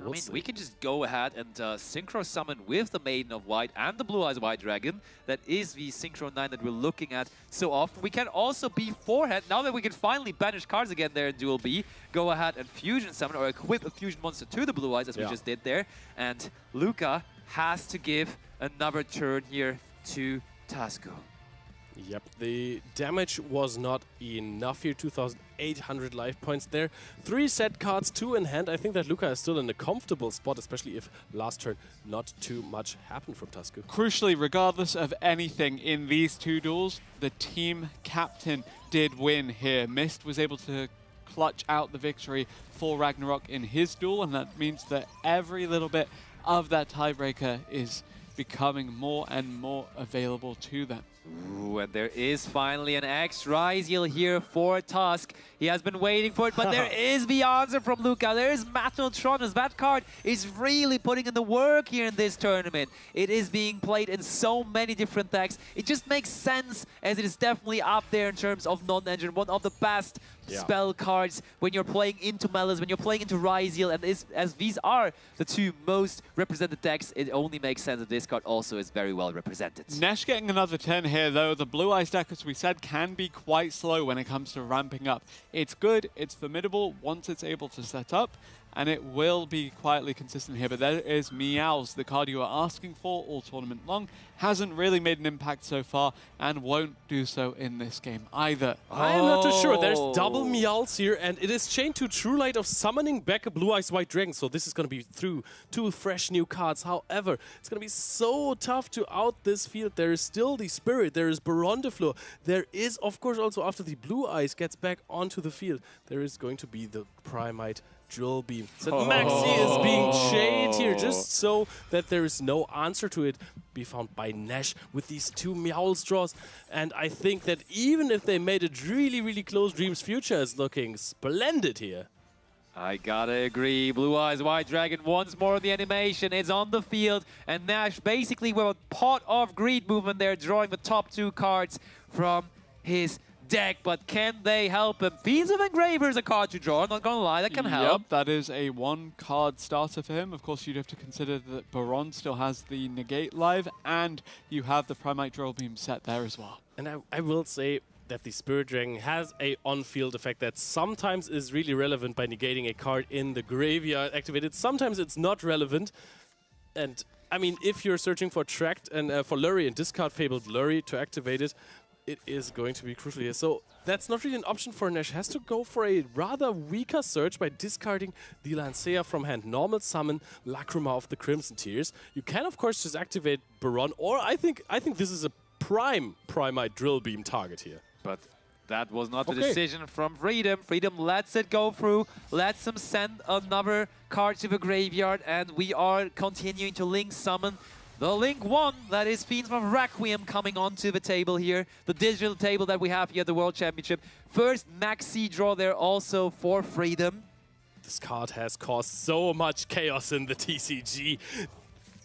I mean, we can just go ahead and synchro summon with the Maiden of White and the Blue Eyes White Dragon. That is the Synchro 9 that we're looking at so often. We can also be forehead. Now that we can finally banish cards again there in Duel B, go ahead and fusion summon or equip a fusion monster to the Blue Eyes as we just did there. And Luca has to give another turn here to Tasco. Yep, the damage was not enough here. 2,800 life points there. 3 set cards, 2 in hand. I think that Luca is still in a comfortable spot, especially if last turn not too much happened from Tasco. Crucially, regardless of anything in these two duels, the team captain did win here. Mist was able to clutch out the victory for Ragnarok in his duel, and that means that every little bit of that tiebreaker is becoming more and more available to them. Ooh, and there is finally an X-Ryziel here for Tusk. He has been waiting for it, but there is the answer from Luca. There is Matteltronus. That card is really putting in the work here in this tournament. It is being played in so many different decks. It just makes sense, as it is definitely up there in terms of non-engine. One of the best spell cards when you're playing into Melis, when you're playing into Ryziel, and as these are the two most represented decks, it only makes sense that this card also is very well represented. Nesh getting another turn here, though. The Blue Eyes deck, as we said, can be quite slow when it comes to ramping up. It's good, it's formidable once it's able to set up, and it will be quietly consistent here. But there is Meows, the card you are asking for all tournament long. Hasn't really made an impact so far, and won't do so in this game either. I am not too sure. There's double Meowls here, and it is chained to True Light of summoning back a Blue Eyes White Dragon. So this is going to be through 2 fresh new cards. However, it's going to be so tough to out this field. There is still the Spirit. There is Baron de Fleur. There is, of course, also after the Blue Eyes gets back onto the field, there is going to be the Primite Drill Beam. So Maxi is being chained here just so that there is no answer to it. Be found by Nesh with these 2 Meows draws. And I think that even if they made it really, really close, Dream's future is looking splendid here. I gotta agree. Blue Eyes White Dragon once more in the animation. It's on the field, and Nash basically with a pot of greed movement there, drawing the top 2 cards from his deck, but can they help him? Fiends of Engraver is a card to draw, not gonna lie, that can help. Yep, that is a 1-card starter for him. Of course, you'd have to consider that Baron still has the Negate live, and you have the Primite Drill Beam set there as well. And I will say that the Spirit Dragon has a on-field effect that sometimes is really relevant by negating a card in the graveyard activated. Sometimes it's not relevant. And I mean, if you're searching for Tract and for Lurry and discard Fabled Lurry to activate it, it is going to be crucial here. So that's not really an option for Nash. Has to go for a rather weaker search by discarding the Lancea from hand. Normal summon Lacrima of the Crimson Tears. You can, of course, just activate Baron, or I think this is a Primite Drill Beam target here. But that was not the decision from Freedom. Freedom lets it go through, lets him send another card to the graveyard, and we are continuing to link summon the Link 1, that is Fiends from Requiem coming onto the table here, the digital table that we have here at the World Championship. First Maxi draw there also for Freedom. This card has caused so much chaos in the TCG.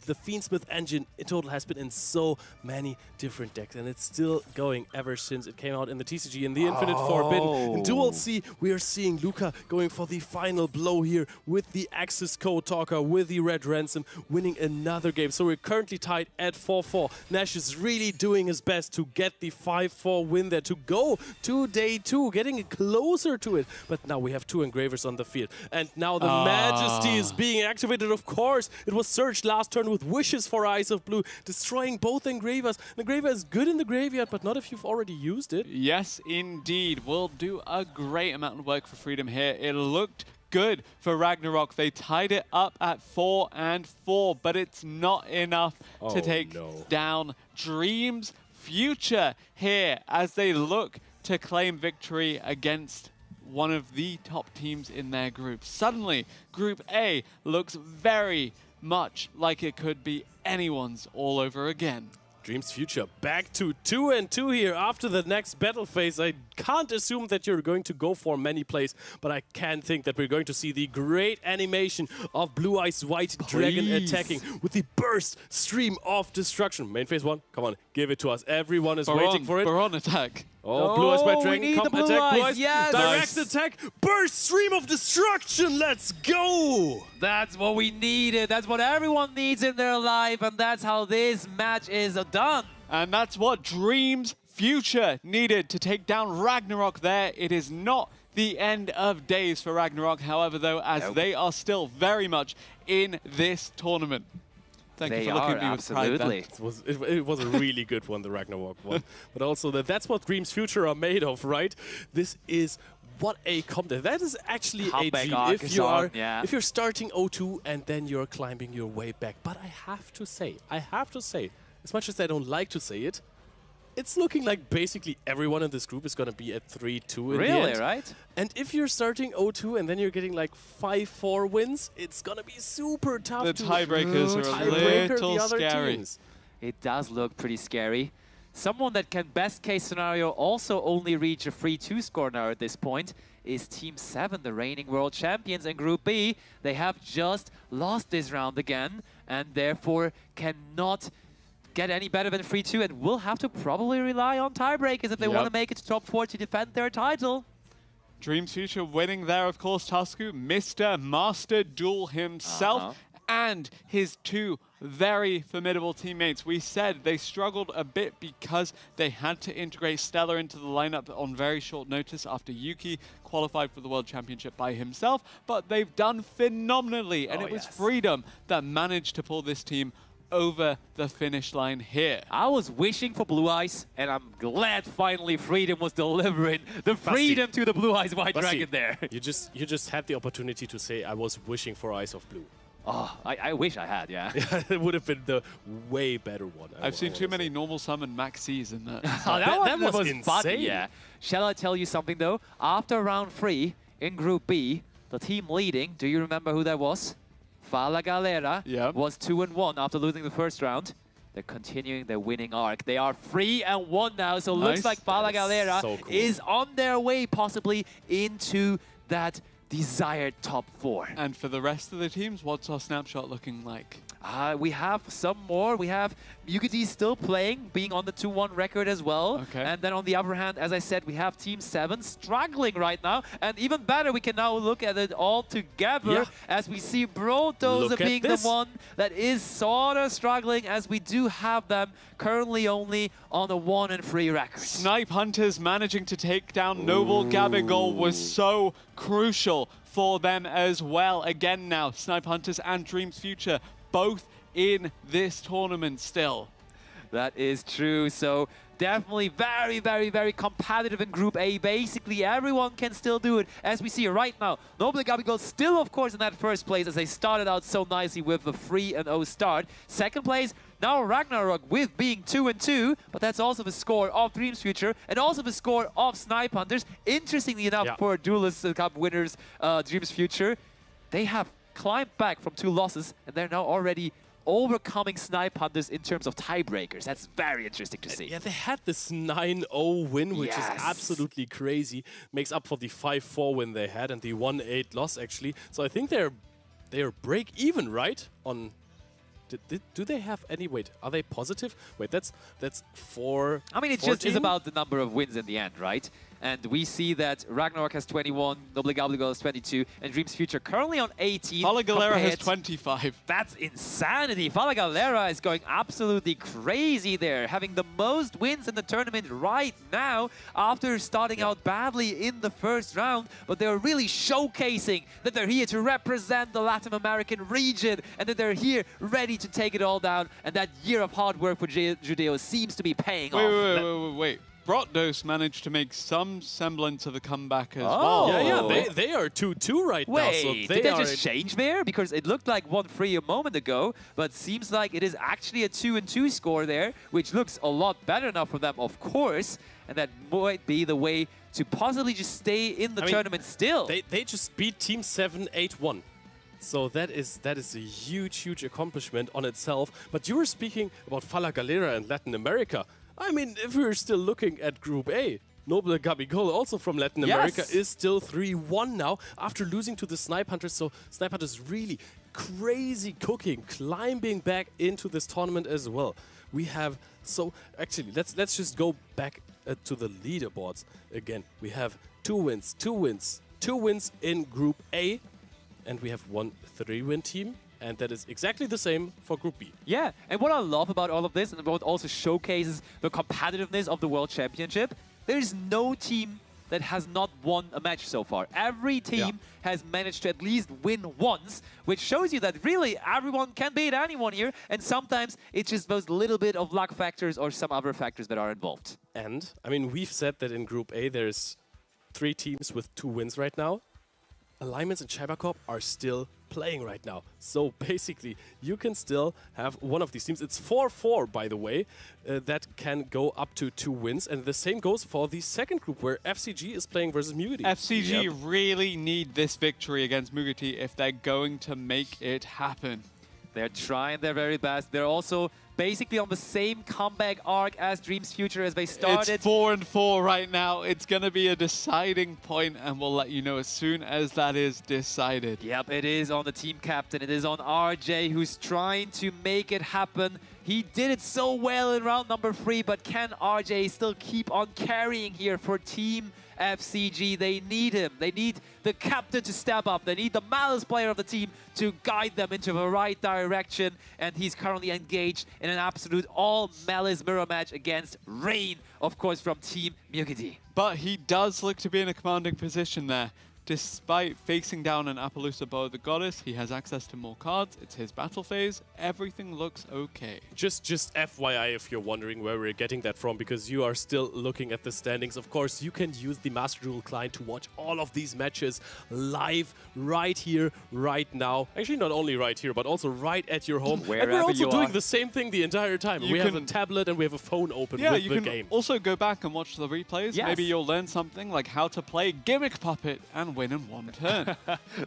The Fiendsmith engine in total has been in so many different decks, and it's still going ever since it came out in the TCG in the Infinite Forbidden. In Duel C, we are seeing Luca going for the final blow here with the Axis Code Talker, with the Red Ransom, winning another game. So we're currently tied at 4-4. Nash is really doing his best to get the 5-4 win there, to go to day 2, getting closer to it. But now we have 2 Engravers on the field, and now the Majesty is being activated. Of course, it was searched last turn with Wishes for Eyes of Blue, destroying both Engravers. An Engraver is good in the graveyard, but not if you've already used it. Yes, indeed. Will do a great amount of work for Freedom here. It looked good for Ragnarok. They tied it up at 4-4, but it's not enough to take down Dream's future here as they look to claim victory against one of the top teams in their group. Suddenly, Group A looks very much like it could be anyone's all over again. Dreams Future back to 2-2 here after the next battle phase. I can't assume that you're going to go for many plays, but I can think that we're going to see the great animation of Blue Eyes White Dragon attacking with the burst stream of destruction. Main phase 1, come on, give it to us. Everyone is waiting for it. Baron attack. Oh, Blue Eyes White Dragon, come attack, Blue Eyes. Yes. Direct attack, burst stream of destruction, let's go! That's what we needed. That's what everyone needs in their life, and that's how this match is done. And that's what Dreams Future needed to take down Ragnarok there. It is not the end of days for Ragnarok, however, though, as they are still very much in this tournament. Thank you for looking at me with pride there. It was a really good one, the Ragnarok one. But also, that's what Dreams Future are made of, right? This is what a comeback. That is actually a dream if you're starting 0-2 and then you're climbing your way back. But I have to say, as much as I don't like to say it, it's looking like basically everyone in this group is going to be at 3-2 in the end. Really, right? And if you're starting 0-2 and then you're getting like 5-4 wins, it's going to be super tough. The tiebreakers are a little scary. It does look pretty scary. Someone that can best case scenario also only reach a 3-2 score now at this point is Team 7, the reigning world champions in Group B. They have just lost this round again and therefore cannot get any better than 3-2 and will have to probably rely on tiebreakers if they want to make it to top 4 to defend their title. Dreams Future winning there, of course, Tasku, Mr. Master Duel himself, and his two very formidable teammates. We said they struggled a bit because they had to integrate Stellar into the lineup on very short notice after Yuki qualified for the World Championship by himself, but they've done phenomenally, and it was Freedom that managed to pull this team over the finish line here. I was wishing for Blue Eyes, and I'm glad finally Freedom was delivering the freedom to the Blue Eyes White Dragon there. You just had the opportunity to say I was wishing for Eyes of Blue. Oh, I wish I had, yeah. It would have been the way better one. I've seen too many normal summon Maxis in that. that was insane. Fun, yeah. Shall I tell you something though? After round 3 in Group B, the team leading, do you remember who that was? Fala Galera was 2-1 after losing the first round. They're continuing their winning arc. They are 3-1 now, so looks like Fala Galera is on their way possibly into that desired top 4. And for the rest of the teams, what's our snapshot looking like? We have some more. We have Yugiti still playing, being on the 2-1 record as well. Okay. And then on the other hand, as I said, we have Team 7 struggling right now. And even better, we can now look at it all together as we see Brotoza being the one that is sort of struggling, as we do have them currently only on a 1-3 record. Snipe Hunters managing to take down Noble Gabigol was so crucial for them as well. Again now, Snipe Hunters and Dreams Future both in this tournament still. That is true. So definitely very, very, very competitive in Group A. Basically, everyone can still do it, as we see right now. Noble Gabigol still, of course, in that first place, as they started out so nicely with the 3-0 start. Second place, now Ragnarok with being 2-2, but that's also the score of Dreams Future and also the score of Snipe Hunters. Interestingly enough, for Duelist Cup winners, Dreams Future, they have climbed back from 2 losses, and they're now already overcoming Snipe Hunters in terms of tiebreakers. That's very interesting to see. Yeah, they had this 9-0 win, which is absolutely crazy. Makes up for the 5-4 win they had and the 1-8 loss, actually. So I think they're break even, right? On do they have any? Wait, are they positive? Wait, that's 4. I mean, it just is about the number of wins in the end, right? And we see that Ragnarok has 21, Noble Gabigol has 22, and Dreams Future currently on 18. Fala Galera has 25. That's insanity. Fala Galera is going absolutely crazy there, having the most wins in the tournament right now after starting out badly in the first round. But they're really showcasing that they're here to represent the Latin American region and that they're here ready to take it all down. And that year of hard work for Judeo seems to be paying off. Wait. Brotdos managed to make some semblance of a comeback as Oh. well. Yeah, they are 2-2 right now. So Wait, they did they are just change there? Because it looked like 1-3 a moment ago, but seems like it is actually a 2-2 score there, which looks a lot better now for them, of course. And that might be the way to possibly just stay in the tournament still. They just beat Team 7 8-1. So that is a huge accomplishment on itself. But you were speaking about Fala Galera and Latin America. I mean, if we're still looking at Group A, Noble Gabigol, also from Latin America, is still 3-1 now after losing to the Snipe Hunters. So Snipe Hunters really crazy cooking, climbing back into this tournament as well. We have, so actually, let's just go back to the leaderboards again. We have 2 wins in Group A, and we have 1 3-win team. And that is exactly the same for Group B. Yeah, and what I love about all of this, and what also showcases the competitiveness of the World Championship, there's no team that has not won a match so far. Every team has managed to at least win once, which shows you that really everyone can beat anyone here, and sometimes it's just those little bit of luck factors or some other factors that are involved. And, I mean, we've said that in Group A there's 3 teams with 2 wins right now. Alignments and Cybercorp are still playing right now. So basically, you can still have one of these teams. It's 4-4, by the way, that can go up to 2 wins. And the same goes for the second group, where FCG is playing versus Mugity. FCG really need this victory against Mugity if they're going to make it happen. They're trying their very best. They're also basically on the same comeback arc as Dreams Future as they started. It's 4-4 right now. It's going to be a deciding point, and we'll let you know as soon as that is decided. Yep, it is on the team captain. It is on RJ, who's trying to make it happen. He did it so well in round number 3, but can RJ still keep on carrying here for Team FCG? They need him. They need the captain to step up. They need the Malice player of the team to guide them into the right direction. And he's currently engaged in an absolute all-Malice mirror match against Rain, of course, from Team Mugity. But he does look to be in a commanding position there. Despite facing down an Appaloosa Bow of the Goddess, he has access to more cards. It's his battle phase. Everything looks okay. Just FYI, if you're wondering where we're getting that from, because you are still looking at the standings. Of course, you can use the Master Duel client to watch all of these matches live right here, right now. Actually, not only right here, but also right at your home. And we're also doing the same thing the entire time. We have a tablet and we have a phone open with the game. Yeah, you can also go back and watch the replays. Yes. Maybe you'll learn something like how to play Gimmick Puppet and win in one turn.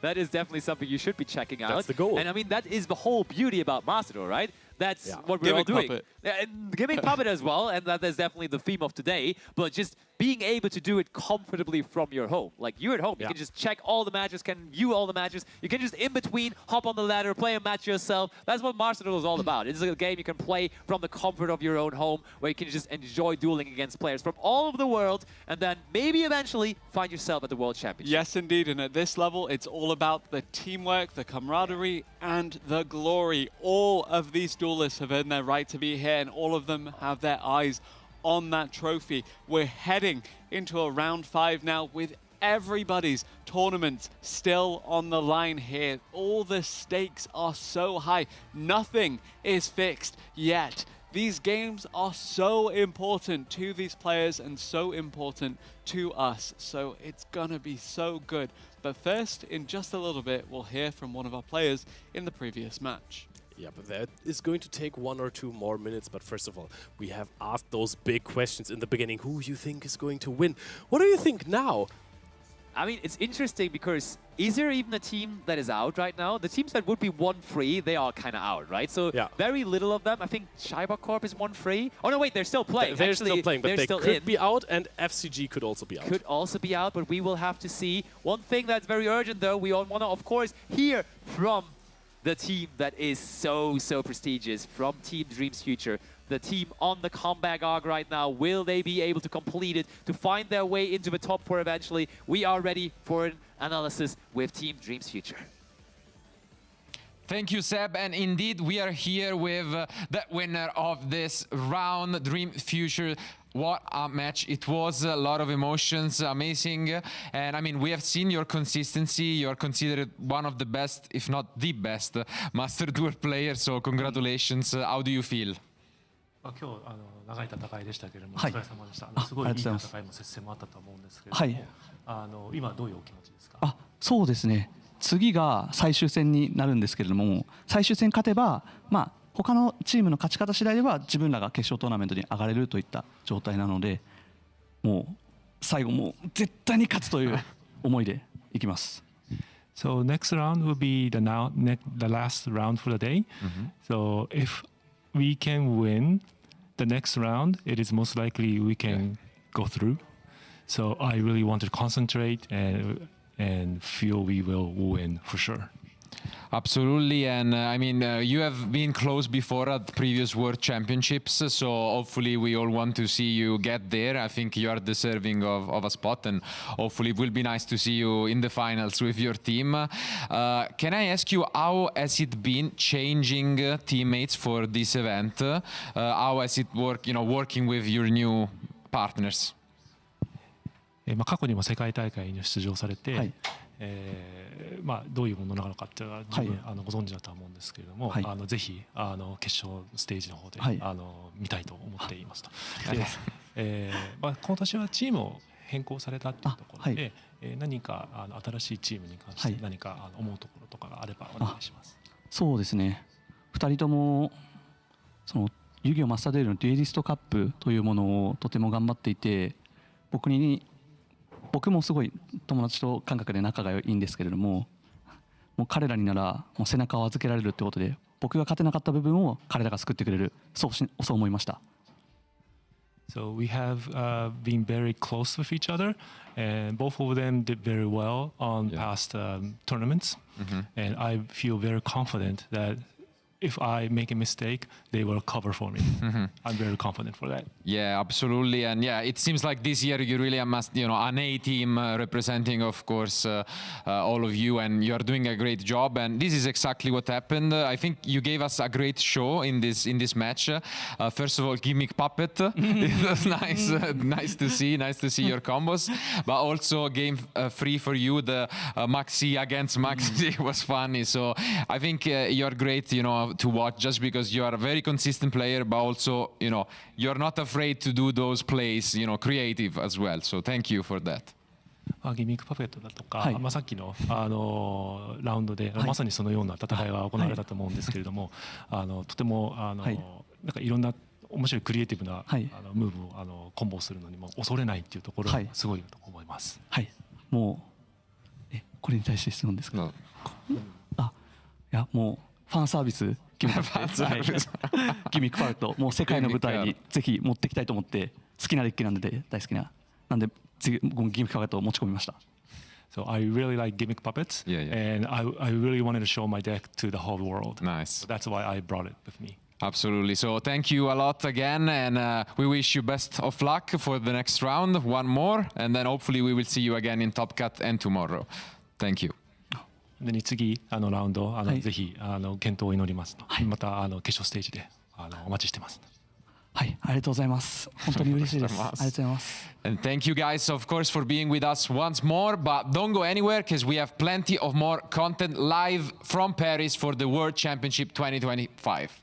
That is definitely something you should be checking out. That's the goal. And I mean, that is the whole beauty about Master Duel, right? That's what we're all doing. Puppet. And Gimmick Puppet as well, and that is definitely the theme of today. But just being able to do it comfortably from your home. Like, you're at home, you can just check all the matches, can view all the matches. You can just in between, hop on the ladder, play a match yourself. That's what Master Duel is all about. It's a game you can play from the comfort of your own home, where you can just enjoy dueling against players from all over the world, and then maybe eventually find yourself at the World Championship. Yes, indeed. And at this level, it's all about the teamwork, the camaraderie, and the glory. All of these duelists have earned their right to be here, and all of them have their eyes on that trophy. We're heading into a round 5 now with everybody's tournaments still on the line here. All the stakes are so high. Nothing is fixed yet. These games are so important to these players and so important to us. So it's gonna be so good. But first, in just a little bit, we'll hear from one of our players in the previous match. Yeah, but that is going to take 1 or 2 more minutes. But first of all, we have asked those big questions in the beginning. Who you think is going to win? What do you think now? I mean, it's interesting because is there even a team that is out right now? The teams that would be 1-3, they are kind of out, right? So very little of them. I think Cybercorp is 1-3. Oh, no, wait, they're still playing. They're still playing, but they could be out, and FCG could also be out. Could also be out, but we will have to see. One thing that's very urgent, though, we all want to, of course, hear from the team that is so prestigious, from Team Dreams Future. The team on the comeback arc right now. Will they be able to complete it, to find their way into the top 4 eventually? We are ready for an analysis with Team Dreams Future. Thank you, Seb. And indeed, we are here with the winner of this round, Dream Future. What a match it was, a lot of emotions, amazing. And I mean, we have seen your consistency. You're considered one of the best, if not the best, Master Duel player. So congratulations. How do you feel? 今日長い戦いでしたけれども、はいお疲れ様でした。すごいいい戦いも接戦もあったと思うんですけれども、今どういうお気持ちですか？そうですね。次が最終戦になるんですけれども、最終戦勝てば、他のチームの勝ち方次第では自分らが決勝トーナメントに上がれるといった状態なので、もう最後もう絶対に勝つという思いでいきます。So next round will be the last round for the day. So if we can win the next round, it is most likely we can go through. So I really want to concentrate and feel we will win for sure. Absolutely, and you have been close before at previous World Championships, so hopefully we all want to see you get there. I think you are deserving of a spot, and hopefully it will be nice to see you in the finals with your team. Can I ask you, how has it been changing teammates for this event? How has it working with your new partners? 過去にも世界大会に出場されて、どういうものなのかっていうのは十分ご存知だとは思うんですけれども、ぜひ決勝ステージの方で見たいと思っていますと。今年はチームを変更されたというところで、何か新しいチームに関して何か思うところとかがあればお願いします。そうですね。2人ともその遊戯王マスターデュエルのデュエリストカップというものをとても頑張っていて、僕もすごい友達と感覚で仲がいいんですけれども、もう彼らにならもう背中を預けられるってことで、僕が勝てなかった部分を彼らが救ってくれる、そう思いました。So we have been very close with each other, and both of them did very well on past tournaments, and I feel very confident that if I make a mistake, they will cover for me. I'm very confident for that. Yeah, absolutely. And yeah, it seems like this year you really must, an A team representing, of course, all of you, and you are doing a great job. And this is exactly what happened. I think you gave us a great show in this match. First of all, Gimmick Puppet. It was nice to see your combos. But also game 3 for you, the Maxi against Maxi was funny. So I think you are great, to watch, just because you are a very consistent player, but also, you're not afraid to do those plays, creative as well. So thank you for that. ギミックパペットだとか、さっきのラウンドで、まさにそのような戦いが行われたと思うんですけれども、とてもなんかいろんな面白いクリエイティブなムーブをコンボするのにも恐れないっていうところがすごいと思います。はい。もうこれに対して質問ですか？いやもう。ファンサービスギミックパレット、もう世界の舞台にぜひ持っていきたいと思って、好きなデッキなんで大好きなんで次ギミックパレットを持ち込みました。So I really like gimmick puppets, and I really wanted to show my deck to the whole world. Nice. So that's why I brought it with me. Absolutely. So thank you a lot again, and we wish you best of luck for the next round. One more, and then hopefully we will see you again in Top Cut and tomorrow. Thank you. で次ラウンドぜひ健闘を祈りますと、また決勝ステージでお待ちしてます。はい、ありがとうございます。本当に嬉しいです。ありがとうございます。And thank you guys, of course, for being with us once more. But don't go anywhere, because we have plenty of more content live from Paris for the World Championship 2025.